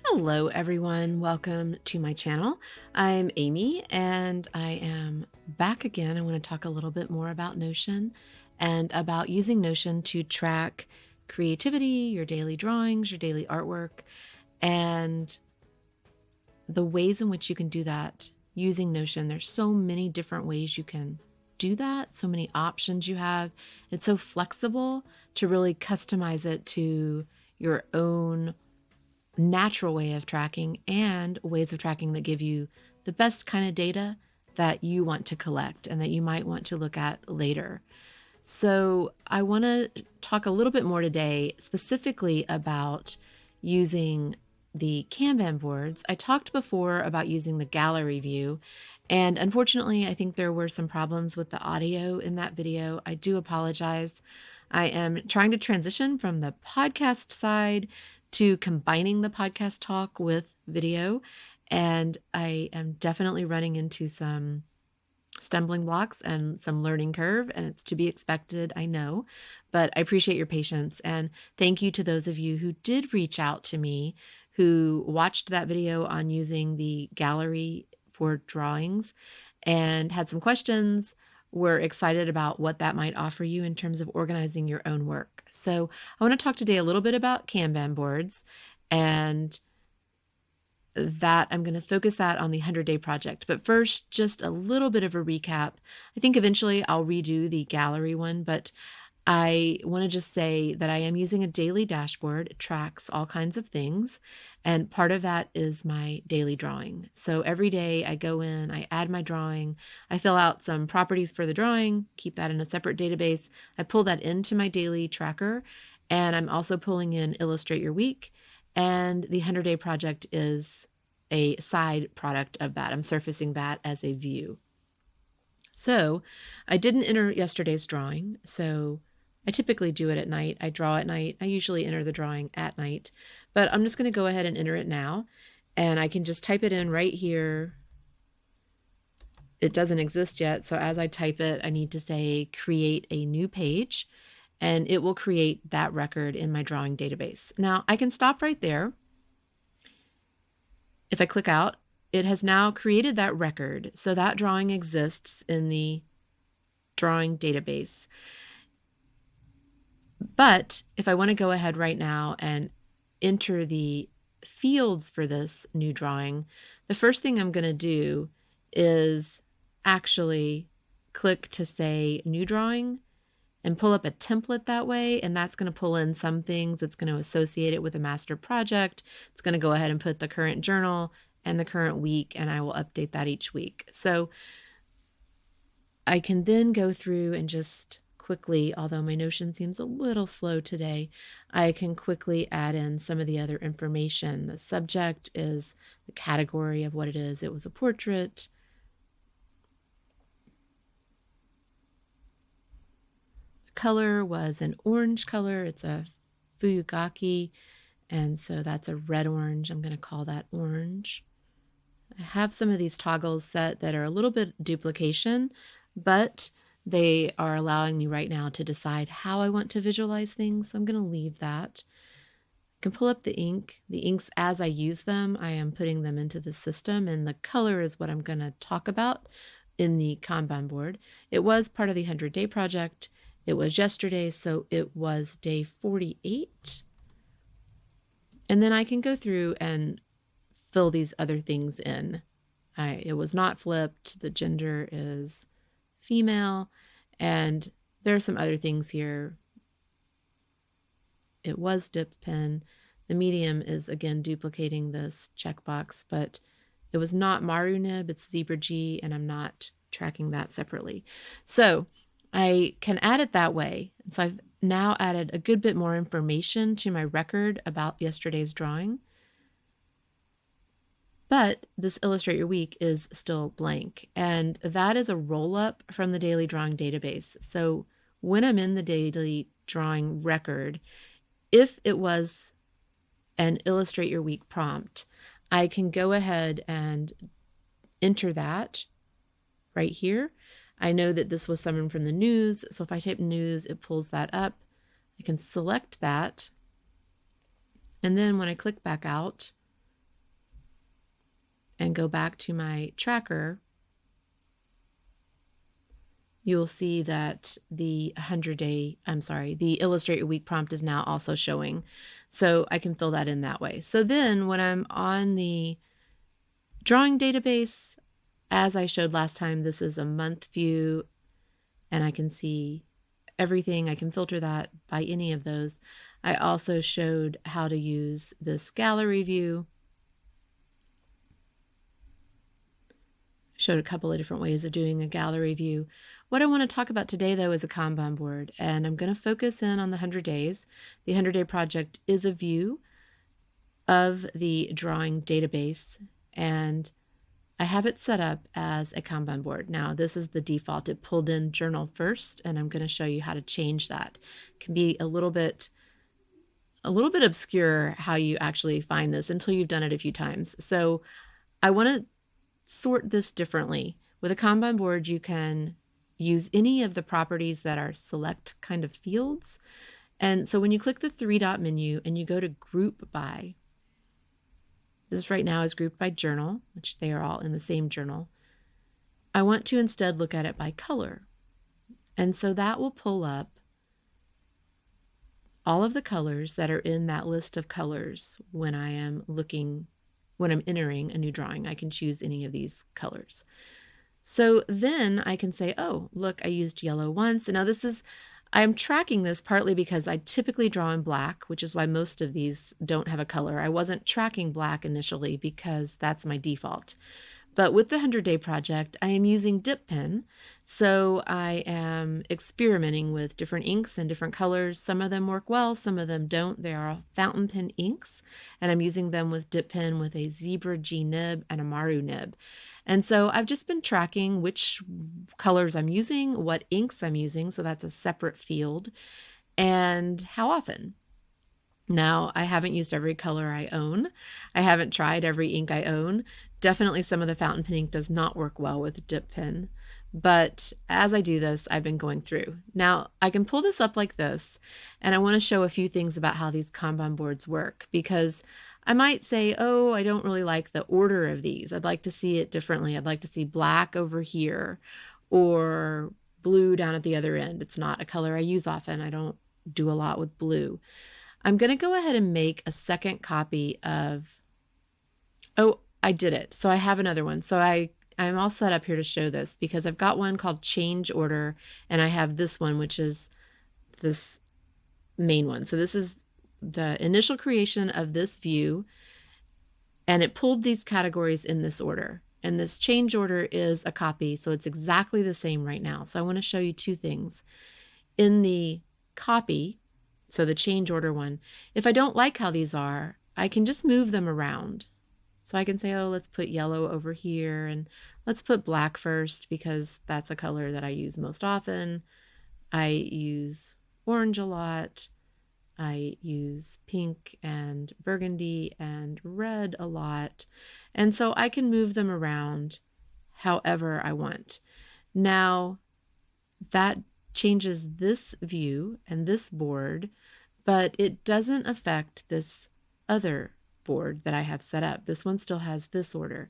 Hello, everyone. Welcome to my channel. I'm Amy, and I am back again. I want to talk a little bit more about Notion and about using Notion to track creativity, your daily drawings, your daily artwork, and the ways in which you can do that using Notion. There's so many different ways you can do that, so many options you have. It's so flexible to really customize it to your own natural way of tracking and ways of tracking that give you the best kind of data that you want to collect and that you might want to look at later. So I want to talk a little bit more today specifically about using the Kanban boards. I talked before about using the gallery view, and unfortunately I think there were some problems with the audio in that video. I do apologize. I am trying to transition from the podcast side to combining the podcast talk with video, and I am definitely running into some stumbling blocks and some learning curve, and it's to be expected, I know, but I appreciate your patience, and thank you to those of you who did reach out to me who watched that video on using the gallery for drawings and had some questions. We're excited about what that might offer you in terms of organizing your own work. So I want to talk today a little bit about Kanban boards, and that I'm going to focus that on the 100-day project. But first, just a little bit of a recap. I think eventually I'll redo the gallery one, but I want to just say that I am using a daily dashboard. It tracks all kinds of things, and part of that is my daily drawing. So every day I go in, I add my drawing, I fill out some properties for the drawing, keep that in a separate database. I pull that into my daily tracker, and I'm also pulling in Illustrate Your Week, and the 100-day project is a side product of that. I'm surfacing that as a view. So I didn't enter yesterday's drawing, so I typically do it at night. I draw at night. I usually enter the drawing at night, but I'm just going to go ahead and enter it now, and I can just type it in right here. It doesn't exist yet, so as I type it, I need to say create a new page, and it will create that record in my drawing database. Now, I can stop right there. If I click out, it has now created that record, so that drawing exists in the drawing database. But if I want to go ahead right now and enter the fields for this new drawing, the first thing I'm going to do is actually click to say new drawing and pull up a template that way, and that's going to pull in some things. It's going to associate it with a master project. It's going to go ahead and put the current journal and the current week, and I will update that each week. So I can then go through and just quickly, although my Notion seems a little slow today, I can quickly add in some of the other information. The subject is the category of what it is. It was a portrait. Color was an orange color. It's a fuyugaki, and so that's a red orange. I'm going to call that orange. I have some of these toggles set that are a little bit duplication, but they are allowing me right now to decide how I want to visualize things, so I'm going to leave that. I can pull up the ink. The inks, as I use them, I am putting them into the system, and the color is what I'm going to talk about in the Kanban board. It was part of the 100-day project. It was yesterday, so it was day 48. And then I can go through and fill these other things in. It was not flipped. The gender is female, and there are some other things here. It was dip pen. The medium is again duplicating this checkbox, but it was not Maru nib, it's zebra G, and I'm not tracking that separately. So I can add it that way. So I've now added a good bit more information to my record about yesterday's drawing. But this Illustrate Your Week is still blank, and that is a roll-up from the daily drawing database. So when I'm in the daily drawing record, if it was an Illustrate Your Week prompt, I can go ahead and enter that right here. I know that this was someone from the news, so if I type news, it pulls that up. I can select that, and then when I click back out, and go back to my tracker, you will see that the the Illustrate Your Week prompt is now also showing. So I can fill that in that way. So then when I'm on the drawing database, as I showed last time, this is a month view, and I can see everything. I can filter that by any of those. I also showed how to use this gallery view. Showed a couple of different ways of doing a gallery view. What I want to talk about today, though, is a Kanban board, and I'm going to focus in on the 100 days. The 100-day project is a view of the drawing database, and I have it set up as a Kanban board. Now, this is the default. It pulled in journal first, and I'm going to show you how to change that. It can be a little bit obscure how you actually find this until you've done it a few times. So I want to sort this differently. With a Kanban board, you can use any of the properties that are select kind of fields. And so when you click the three-dot menu and you go to group by, this right now is grouped by journal, which they are all in the same journal. I want to instead look at it by color. And so that will pull up all of the colors that are in that list of colors when I'm entering a new drawing. I can choose any of these colors. So then I can say, oh, look, I used yellow once. And now I'm tracking this partly because I typically draw in black, which is why most of these don't have a color. I wasn't tracking black initially because that's my default. But with the 100-day project, I am using dip pen. So I am experimenting with different inks and different colors. Some of them work well, some of them don't. They are fountain pen inks, and I'm using them with dip pen with a zebra G nib and a maru nib. And so I've just been tracking which colors I'm using, what inks I'm using, so that's a separate field, and how often. Now, I haven't used every color I own. I haven't tried every ink I own. Definitely some of the fountain pen ink does not work well with dip pen. But as I do this, I've been going through. Now, I can pull this up like this, and I want to show a few things about how these Kanban boards work, because I might say, oh, I don't really like the order of these. I'd like to see it differently. I'd like to see black over here or blue down at the other end. It's not a color I use often. I don't do a lot with blue. I'm going to go ahead and make a second copy of, oh, I did it. So I have another one. So I'm all set up here to show this because I've got one called change order, and I have this one, which is this main one. So this is the initial creation of this view, and it pulled these categories in this order. And this change order is a copy, so it's exactly the same right now. So I want to show you two things. In the copy, so the change order one, if I don't like how these are, I can just move them around. So I can say, oh, let's put yellow over here, and let's put black first because that's a color that I use most often. I use orange a lot. I use pink and burgundy and red a lot. And so I can move them around however I want. Now, that changes this view and this board, but it doesn't affect this other board that I have set up. This one still has this order.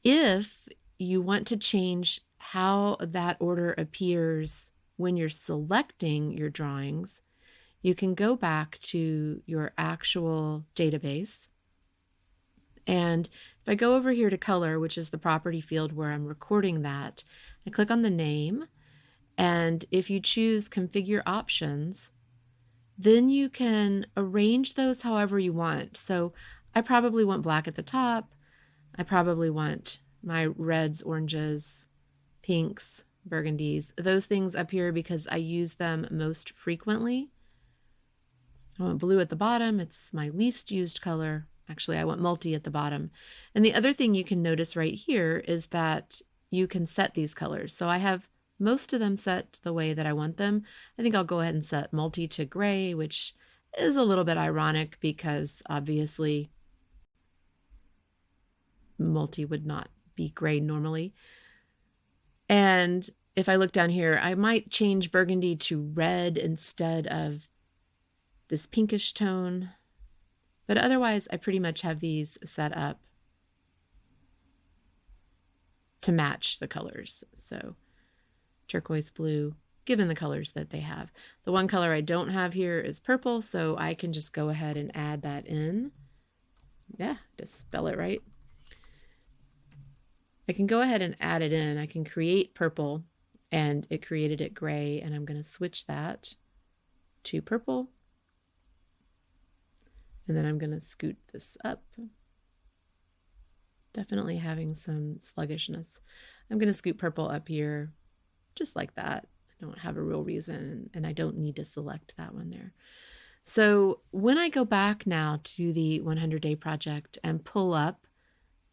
If you want to change how that order appears when you're selecting your drawings, you can go back to your actual database. And if I go over here to color, which is the property field where I'm recording that, I click on the name. And if you choose configure options, then you can arrange those however you want. So I probably want black at the top. I probably want my reds, oranges, pinks, burgundies, those things up here because I use them most frequently. I want blue at the bottom. It's my least used color. Actually, I want multi at the bottom. And the other thing you can notice right here is that you can set these colors. So I have most of them set the way that I want them. I think I'll go ahead and set multi to gray, which is a little bit ironic because obviously multi would not be gray normally. And if I look down here, I might change burgundy to red instead of this pinkish tone. But otherwise, I pretty much have these set up to match the colors. So turquoise blue, given the colors that they have. The one color I don't have here is purple, so I can just go ahead and add that in. Yeah, just spell it right. I can go ahead and add it in. I can create purple, and it created it gray, and I'm going to switch that to purple. And then I'm going to scoot this up. Definitely having some sluggishness. I'm going to scoot purple up here just like that. I don't have a real reason, and I don't need to select that one there. So when I go back now to the 100-day project and pull up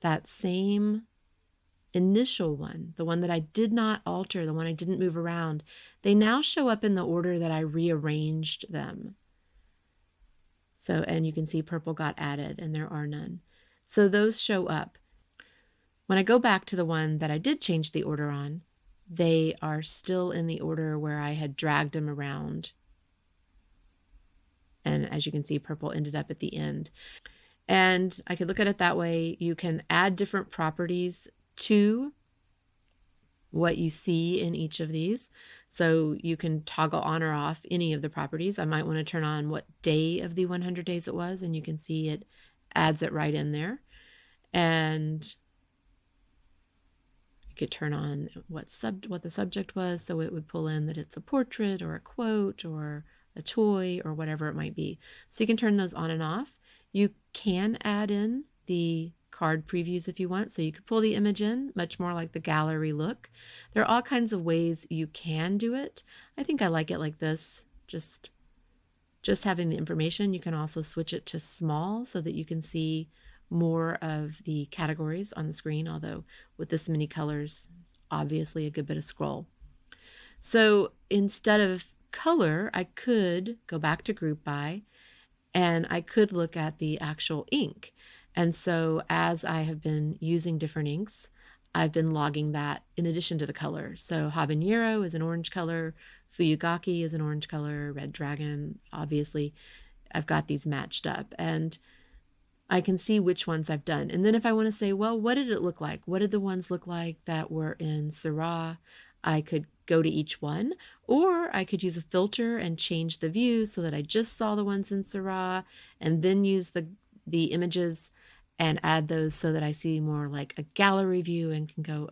that same initial one, the one that I did not alter, the one I didn't move around, they now show up in the order that I rearranged them. So, and you can see purple got added and there are none. So those show up. When I go back to the one that I did change the order on, they are still in the order where I had dragged them around. And as you can see, purple ended up at the end. And I could look at it that way. You can add different properties to what you see in each of these. So you can toggle on or off any of the properties. I might want to turn on what day of the 100 days it was, and you can see it adds it right in there. And I could turn on what the subject was, so it would pull in that it's a portrait or a quote or a toy or whatever it might be. So you can turn those on and off. You can add in the card previews if you want, so you could pull the image in, much more like the gallery look. There are all kinds of ways you can do it. I think I like it like this, just having the information. You can also switch it to small so that you can see more of the categories on the screen, although with this many colors, obviously a good bit of scroll. So instead of color, I could go back to group by, and I could look at the actual ink. And so as I have been using different inks, I've been logging that in addition to the color. So habanero is an orange color, fuyugaki is an orange color, red dragon, obviously I've got these matched up, and I can see which ones I've done. And then if I want to say, well, what did it look like? What did the ones look like that were in Syrah? I could go to each one, or I could use a filter and change the view so that I just saw the ones in Syrah, and then use the images and add those so that I see more like a gallery view and can go,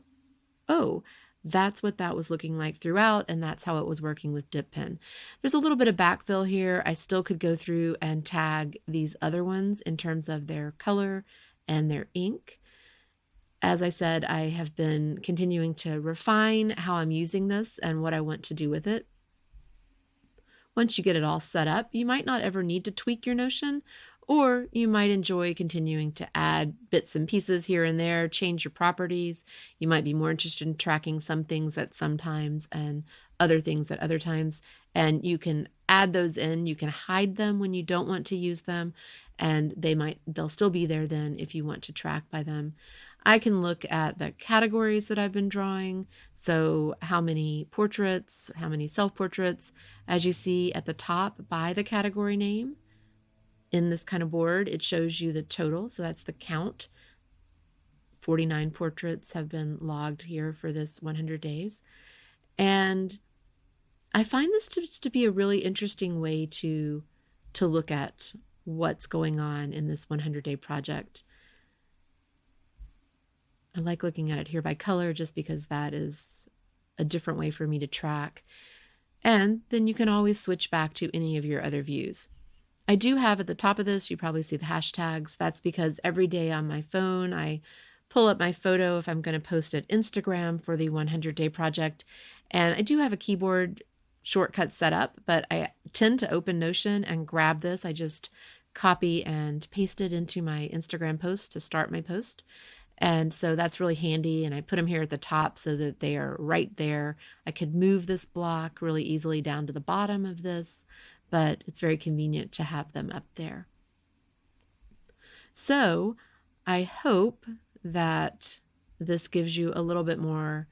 oh, that's what that was looking like throughout, and that's how it was working with dip pen. There's a little bit of backfill here. I still could go through and tag these other ones in terms of their color and their ink. As I said, I have been continuing to refine how I'm using this and what I want to do with it. Once you get it all set up, you might not ever need to tweak your Notion, or you might enjoy continuing to add bits and pieces here and there, change your properties. You might be more interested in tracking some things at some times and other things at other times. And you can add those in. You can hide them when you don't want to use them, and they'll still be there then if you want to track by them. I can look at the categories that I've been drawing. So how many portraits, how many self-portraits, as you see at the top by the category name. In this kind of board, it shows you the total. So that's the count. 49 portraits have been logged here for this 100 days. And I find this to be a really interesting way to look at what's going on in this 100-day project. I like looking at it here by color just because that is a different way for me to track. And then you can always switch back to any of your other views. I do have at the top of this, you probably see the hashtags. That's because every day on my phone, I pull up my photo if I'm going to post it Instagram for the 100-day project. And I do have a keyboard shortcut set up, but I tend to open Notion and grab this. I just copy and paste it into my Instagram post to start my post. And so that's really handy. And I put them here at the top so that they are right there. I could move this block really easily down to the bottom of this, but it's very convenient to have them up there. So I hope that this gives you a little bit more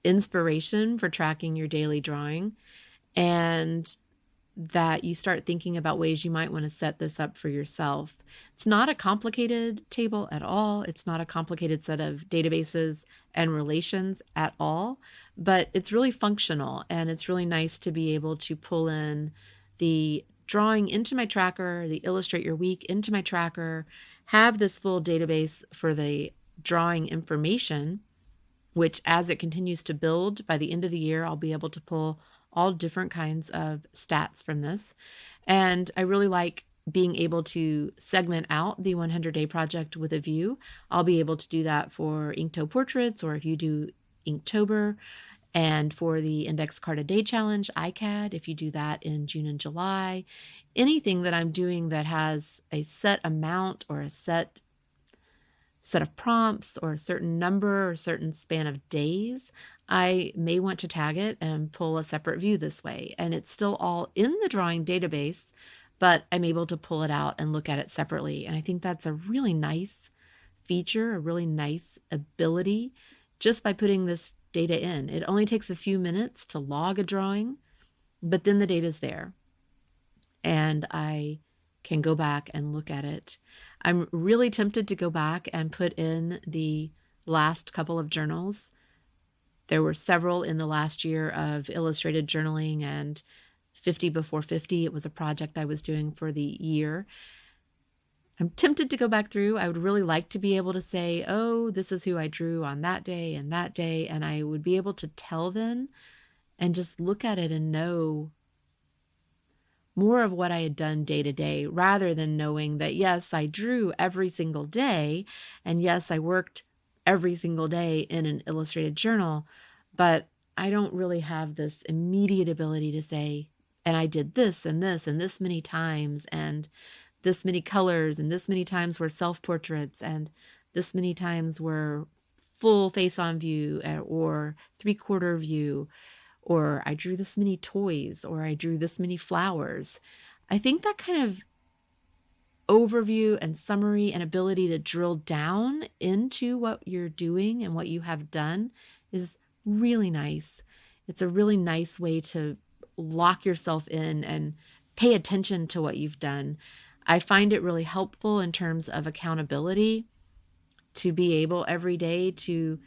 inspiration for tracking your daily drawing. And that you start thinking about ways you might want to set this up for yourself. It's not a complicated table at all. It's not a complicated set of databases and relations at all, but it's really functional, and it's really nice to be able to pull in the drawing into my tracker, the Illustrate Your Week into my tracker, have this full database for the drawing information, which as it continues to build, by the end of the year, I'll be able to pull all different kinds of stats from this. And I really like being able to segment out the 100-day project with a view. I'll be able to do that for Inktober portraits, or if you do Inktober, and for the Index Card a Day Challenge, ICAD, if you do that in June and July. Anything that I'm doing that has a set amount or a set of prompts or a certain number or a certain span of days, I may want to tag it and pull a separate view this way. And it's still all in the drawing database, but I'm able to pull it out and look at it separately. And I think that's a really nice feature, a really nice ability just by putting this data in. It only takes a few minutes to log a drawing, but then the data's there. And I can go back and look at it. I'm really tempted to go back and put in the last couple of journals. There were several in the last year of illustrated journaling, and 50 before 50. It was a project I was doing for the year. I'm tempted to go back through. I would really like to be able to say, oh, this is who I drew on that day, and I would be able to tell then and just look at it and know more of what I had done day to day, rather than knowing that, yes, I drew every single day, and yes, I worked every single day in an illustrated journal, but I don't really have this immediate ability to say, and I did this and this and this many times, and this many colors, and this many times were self-portraits, and this many times were full face-on view or three-quarter view, or I drew this many toys, or I drew this many flowers. I think that kind of overview and summary and ability to drill down into what you're doing and what you have done is really nice. It's a really nice way to lock yourself in and pay attention to what you've done. I find it really helpful in terms of accountability to be able every day to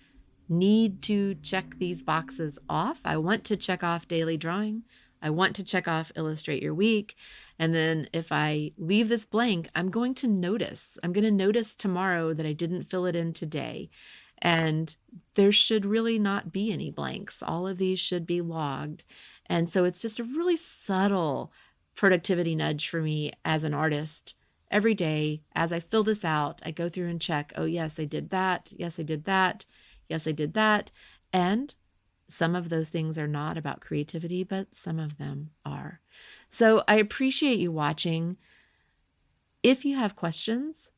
need to check these boxes off. I want to check off daily drawing. I want to check off Illustrate Your Week. And then if I leave this blank, I'm going to notice. I'm going to notice tomorrow that I didn't fill it in today. And there should really not be any blanks. All of these should be logged. And so it's just a really subtle productivity nudge for me as an artist. Every day, as I fill this out, I go through and check, oh, yes, I did that. Yes, I did that. Yes, I did that. And some of those things are not about creativity, but some of them are. So I appreciate you watching. If you have questions,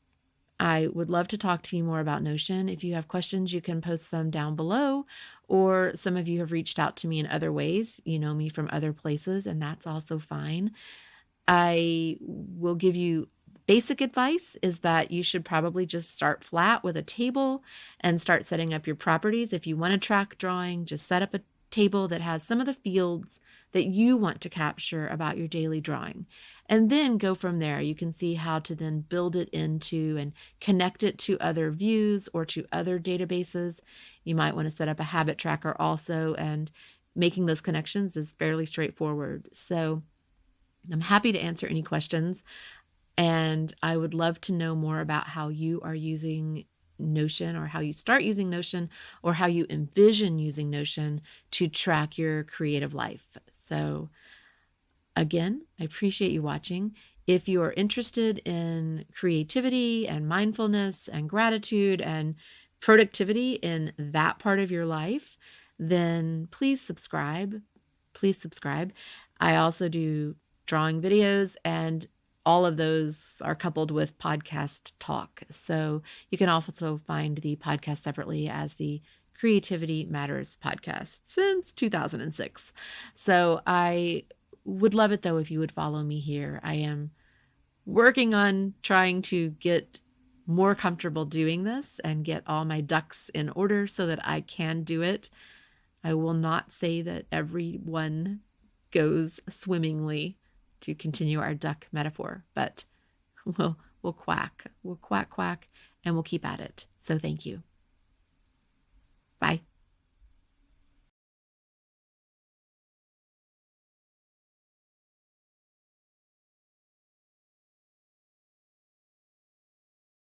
I would love to talk to you more about Notion. If you have questions, you can post them down below, or some of you have reached out to me in other ways. You know me from other places, and that's also fine. I will give you basic advice is that you should probably just start flat with a table and start setting up your properties. If you want to track drawing, just set up a table that has some of the fields that you want to capture about your daily drawing, and then go from there. You can see how to then build it into and connect it to other views or to other databases. You might want to set up a habit tracker also, and making those connections is fairly straightforward. So I'm happy to answer any questions. And I would love to know more about how you are using Notion, or how you start using Notion, or how you envision using Notion to track your creative life. So again, I appreciate you watching. If you are interested in creativity and mindfulness and gratitude and productivity in that part of your life, then please subscribe. Please subscribe. I also do drawing videos, and all of those are coupled with podcast talk. So you can also find the podcast separately as the Creativity Matters podcast since 2006. So I would love it, though, if you would follow me here. I am working on trying to get more comfortable doing this and get all my ducks in order so that I can do it. I will not say that everyone goes swimmingly to continue our duck metaphor, but we'll quack. We'll quack, quack, and we'll keep at it. So thank you. Bye.